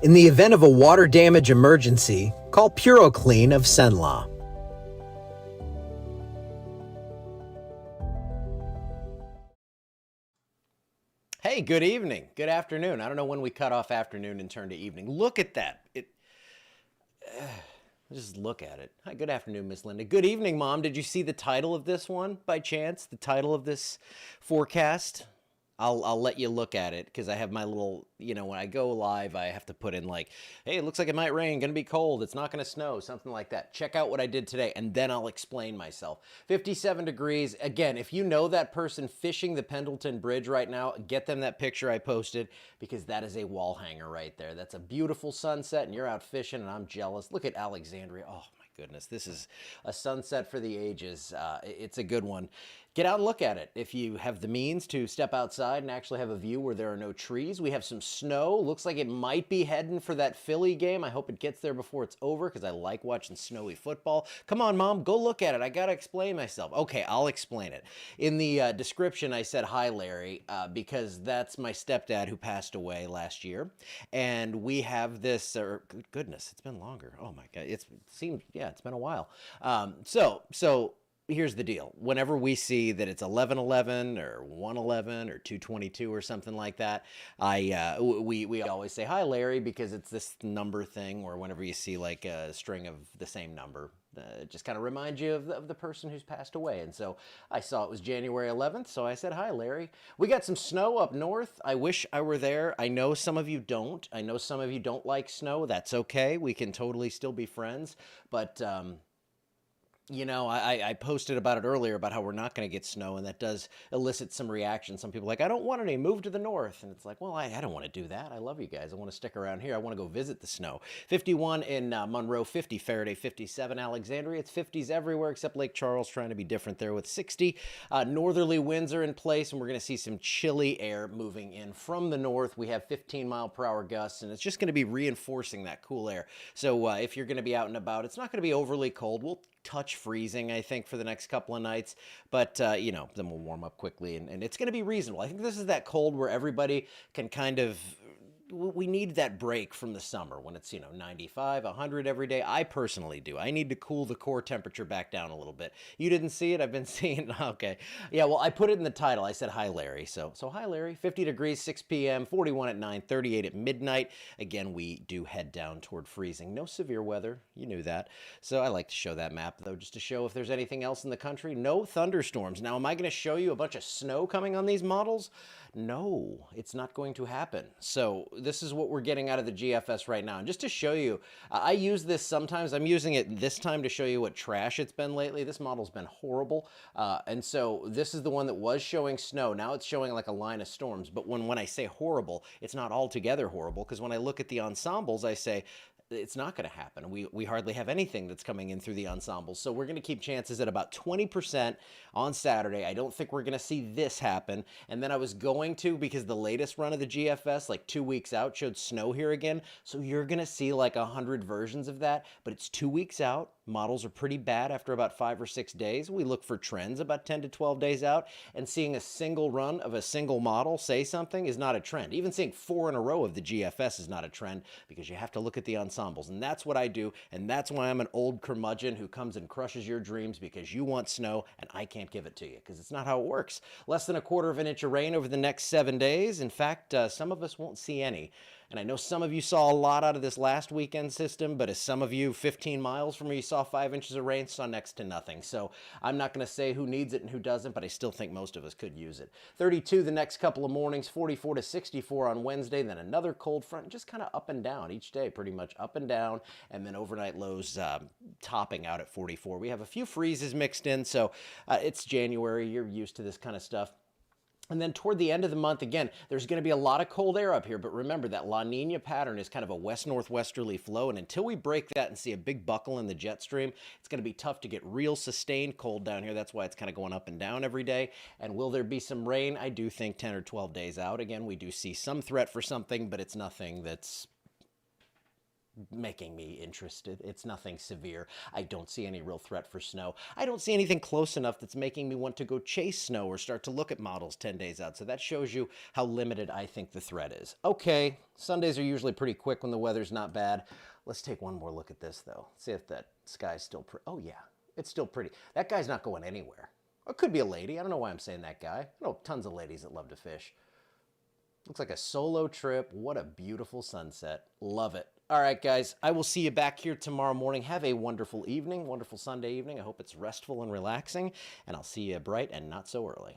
In the event of a water damage emergency, call PuroClean of Cenla. Hey, good evening. Good afternoon. I don't know when we cut off afternoon and turn to evening. Look at that. Just look at it. Hi, good afternoon, Miss Linda. Good evening, Mom. Did you see the title of this one by chance? The title of this forecast? I'll let you look at it because I have my little, when I go live, I have to put in like, hey, it looks like it might rain, gonna be cold, it's not gonna snow, something like that. Check out what I did today, and then I'll explain myself. 57 degrees. Again, if you know that person fishing the Pendleton Bridge right now, get them that picture I posted because that is a wall hanger right there. That's a beautiful sunset, and you're out fishing, and I'm jealous. Look at Alexandria. Oh my goodness, this is a sunset for the ages. It's a good one. Get out and look at it. If you have the means to step outside and actually have a view where there are no trees. We have some snow. Looks like it might be heading for that Philly game. I hope it gets there before it's over because I like watching snowy football. Come on, Mom, go look at it. I got to explain myself. Okay, I'll explain it. In the description, I said, hi, Larry, because that's my stepdad who passed away last year. And we have this, goodness, it's been longer. Oh my God, it's been a while. So here's the deal. Whenever we see that it's 11:11 or 1:11 or 2:22 or something like that, we always say hi, Larry, because it's this number thing. Or whenever you see like a string of the same number, it just kind of reminds you of the person who's passed away. And so I saw it was January 11th, so I said hi, Larry. We got some snow up north. I wish I were there. I know some of you don't. I know some of you don't like snow. That's okay. We can totally still be friends, but I posted about it earlier about how we're not going to get snow, and that does elicit some reaction. Some people are like, I don't want any, move to the north. And it's like, well, I don't want to do that. I love you guys. I want to stick around here. I want to go visit the snow. 51 in Monroe, 50 Faraday, 57 Alexandria. It's 50s everywhere except Lake Charles, trying to be different there with 60. Northerly winds are in place, and we're going to see some chilly air moving in from the north. We have 15-mile-per-hour gusts, and it's just going to be reinforcing that cool air. So if you're going to be out and about, it's not going to be overly cold. We'll touch freezing, I think, for the next couple of nights, but then we'll warm up quickly, and it's going to be reasonable. I think this is that cold where everybody can kind of, we need that break from the summer when it's 95, 100 every day. I personally do. I need to cool the core temperature back down a little bit. You didn't see it? I've been seeing. Okay, yeah, well, I put it in the title. I said hi, Larry. So hi, Larry. 50 degrees, 6 p.m., 41 at 9, 38 at midnight. Again, we do head down toward freezing. No severe weather. You knew that. So I like to show that map, though, just to show if there's anything else in the country. No thunderstorms. Now, am I going to show you a bunch of snow coming on these models? No, it's not going to happen. So this is what we're getting out of the GFS right now. And just to show you, I use this sometimes. I'm using it this time to show you what trash it's been lately. This model's been horrible. And so this is the one that was showing snow. Now it's showing like a line of storms. But when I say horrible, it's not altogether horrible, because when I look at the ensembles, I say, it's not going to happen. We hardly have anything that's coming in through the ensembles. So we're going to keep chances at about 20% on Saturday. I don't think we're going to see this happen. And then I was going to, because the latest run of the GFS, like 2 weeks out, showed snow here again. So you're going to see like 100 versions of that, but it's 2 weeks out. Models are pretty bad after about 5 or 6 days. We look for trends about 10 to 12 days out, and seeing a single run of a single model say something is not a trend. Even seeing 4 in a row of the GFS is not a trend, because you have to look at the ensembles, and that's what I do, and that's why I'm an old curmudgeon who comes and crushes your dreams because you want snow and I can't give it to you, because it's not how it works. Less than a quarter of an inch of rain over the next 7 days. In fact, some of us won't see any. And I know some of you saw a lot out of this last weekend system, but as some of you 15 miles from where you saw 5 inches of rain, saw next to nothing. So I'm not going to say who needs it and who doesn't, but I still think most of us could use it. 32 the next couple of mornings, 44 to 64 on Wednesday, then another cold front, just kind of up and down each day, pretty much up and down, and then overnight lows topping out at 44. We have a few freezes mixed in, so it's January. You're used to this kind of stuff. And then toward the end of the month, again, there's going to be a lot of cold air up here. But remember, that La Nina pattern is kind of a west-northwesterly flow. And until we break that and see a big buckle in the jet stream, it's going to be tough to get real sustained cold down here. That's why it's kind of going up and down every day. And will there be some rain? I do think 10 or 12 days out. Again, we do see some threat for something, but it's nothing that's making me interested. It's nothing severe. I don't see any real threat for snow. I don't see anything close enough that's making me want to go chase snow or start to look at models 10 days out. So that shows you how limited I think the threat is. Okay, Sundays are usually pretty quick when the weather's not bad. Let's take one more look at this though. See if that sky's still pretty. Oh yeah, it's still pretty. That guy's not going anywhere. Or it could be a lady. I don't know why I'm saying that guy. I know tons of ladies that love to fish. Looks like a solo trip. What a beautiful sunset. Love it. All right, guys, I will see you back here tomorrow morning. Have a wonderful evening, wonderful Sunday evening. I hope it's restful and relaxing, and I'll see you bright and not so early.